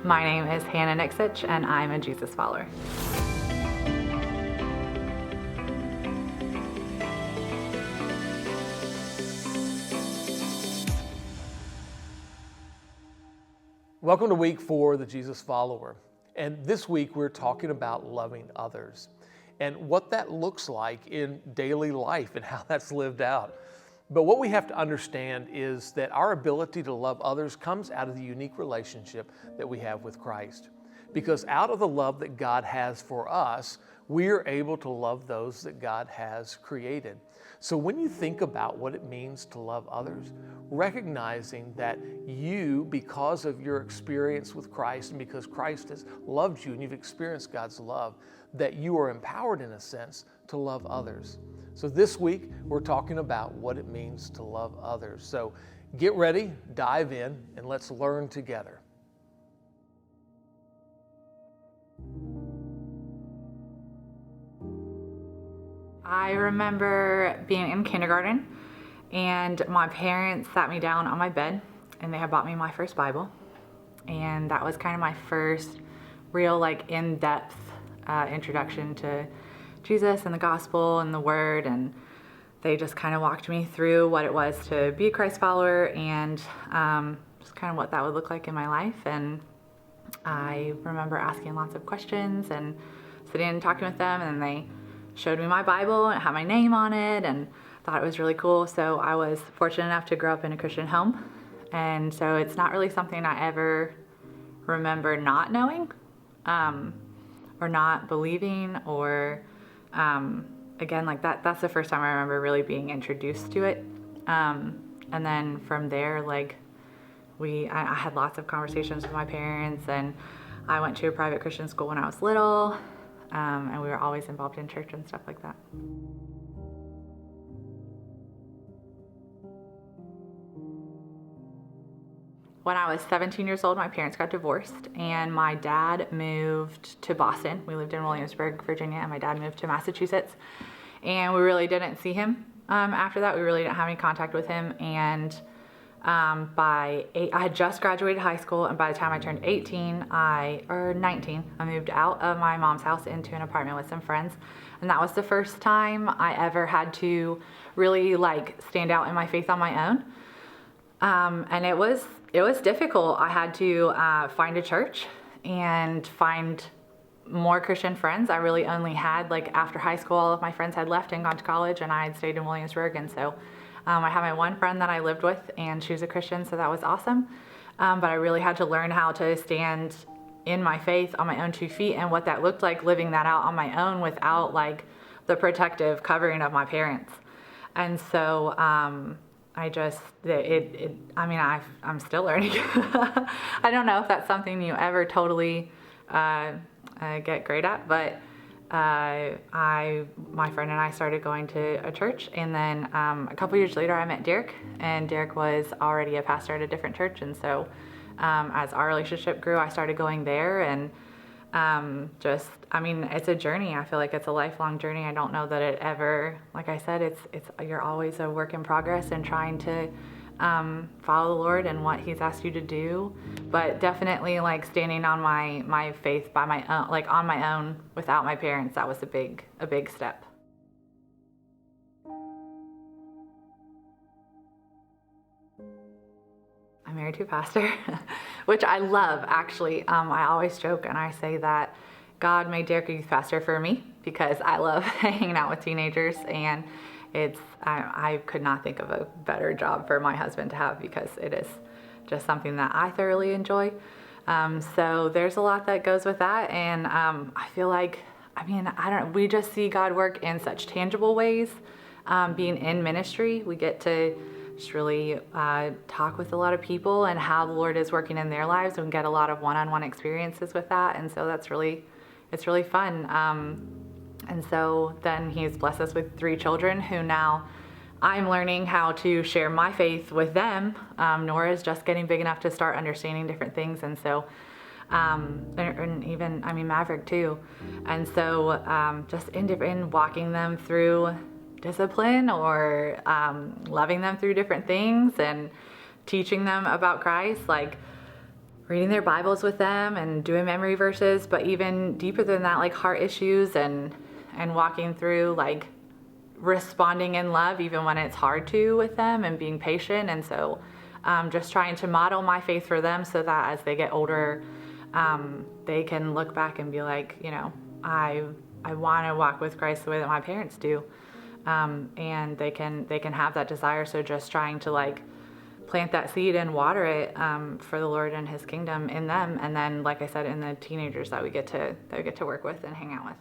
My name is Hannah Nicksich, and I'm a Jesus follower. Welcome to week 4 of the Jesus Follower. And this week we're talking about loving others and what that looks like in daily life and how that's lived out. But what we have to understand is that our ability to love others comes out of the unique relationship that we have with Christ. Because out of the love that God has for us, we are able to love those that God has created. So when you think about what it means to love others, recognizing that you, because of your experience with Christ and because Christ has loved you and you've experienced God's love, that you are empowered in a sense to love others. So this week, we're talking about what it means to love others. So get ready, dive in, and let's learn together. I remember being in kindergarten, and my parents sat me down on my bed, and they had bought me my first Bible. And that was kind of my first real, in-depth introduction to Jesus and the gospel and the word. And they just kind of walked me through what it was to be a Christ follower and just kind of what that would look like in my life. And I remember asking lots of questions and sitting and talking with them, and then they showed me my Bible and it had my name on it, and thought it was really cool. So I was fortunate enough to grow up in a Christian home, and so it's not really something I ever remember not knowing or not believing, or again, that's the first time I remember really being introduced to it. And then from there, I had lots of conversations with my parents, and I went to a private Christian school when I was little, and we were always involved in church and stuff like that. When I was 17 years old, my parents got divorced, and my dad moved to Boston. We lived in Williamsburg, Virginia, and my dad moved to Massachusetts, and we really didn't see him after that. We really didn't have any contact with him, and I had just graduated high school, and by the time I turned 19, I moved out of my mom's house into an apartment with some friends. And that was the first time I ever had to really stand out in my faith on my own. And it was difficult. I had to find a church and find more Christian friends. I really only had, after high school, all of my friends had left and gone to college, and I had stayed in Williamsburg. And so I had my one friend that I lived with, and she was a Christian, so that was awesome. But I really had to learn how to stand in my faith on my own 2 feet, and what that looked like living that out on my own without the protective covering of my parents. And so I'm still learning. I don't know if that's something you ever totally get great at, but my friend and I started going to a church, and then a couple years later I met Derek, and Derek was already a pastor at a different church, and so as our relationship grew, I started going there, and it's a journey. I feel like it's a lifelong journey. I don't know that it ever, like I said, you're always a work in progress and trying to follow the Lord and what He's asked you to do, but definitely standing on my faith by my own, on my own without my parents. That was a big step. I'm married to a pastor, which I love, actually. I always joke and I say that God made Derek a youth pastor for me because I love hanging out with teenagers, and I could not think of a better job for my husband to have, because it is just something that I thoroughly enjoy. So there's a lot that goes with that, and I feel we just see God work in such tangible ways. Being in ministry, we get to just really talk with a lot of people and how the Lord is working in their lives, and get a lot of one-on-one experiences with that, and so it's really fun. And so then He's blessed us with 3 children who now I'm learning how to share my faith with them. Nora's just getting big enough to start understanding different things, and so and even Maverick too. And so just in walking them through discipline, or loving them through different things, and teaching them about Christ, reading their Bibles with them and doing memory verses, but even deeper than that, like heart issues and walking through like responding in love even when it's hard to with them and being patient. And so just trying to model my faith for them so that as they get older, they can look back and be like, you know, I want to walk with Christ the way that my parents do. And they can have that desire. So just trying to like plant that seed and water it for the Lord and His kingdom in them. And then, like I said, in the teenagers that we get to work with and hang out with.